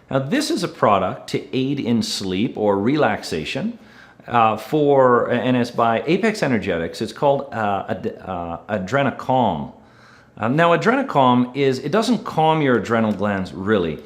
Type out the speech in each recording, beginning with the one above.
Now this is a product to aid in sleep or relaxation and it's by Apex Energetics. It's called Adrenacalm. Now Adrenacalm it doesn't calm your adrenal glands really.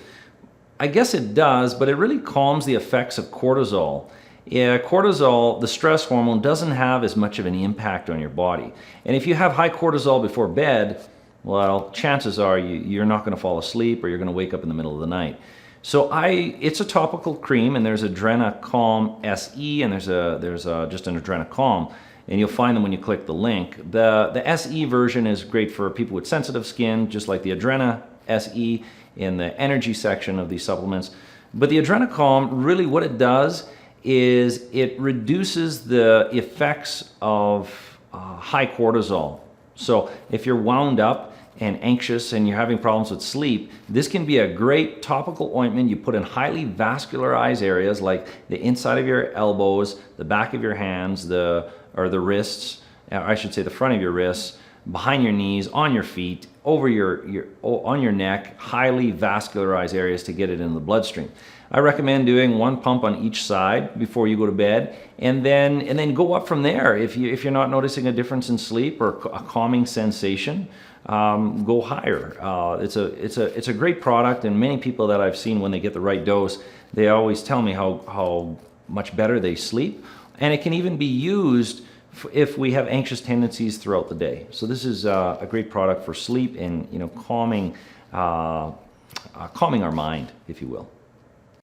I guess it does, but it really calms the effects of cortisol. Yeah, cortisol, the stress hormone, doesn't have as much of an impact on your body. And if you have high cortisol before bed, well, chances are you're not going to fall asleep or you're going to wake up in the middle of the night. So it's a topical cream, and there's Adrenacalm SE, and there's just an Adrenacalm, and you'll find them when you click the link. The SE version is great for people with sensitive skin, just like the Adrena SE in the energy section of these supplements. But the Adrenacalm, really what it does is it reduces the effects of high cortisol. So if you're wound up and anxious and you're having problems with sleep, this can be a great topical ointment you put in highly vascularized areas like the inside of your elbows, the back of your hands, or the wrists, I should say the front of your wrists, behind your knees, on your feet, over on your neck, highly vascularized areas to get it in the bloodstream. I recommend doing one pump on each side before you go to bed, and then go up from there. If you're not noticing a difference in sleep or a calming sensation, go higher. It's a great product, and many people that I've seen, when they get the right dose, they always tell me how much better they sleep. And it can even be used if we have anxious tendencies throughout the day. So this is a great product for sleep and calming our mind, if you will.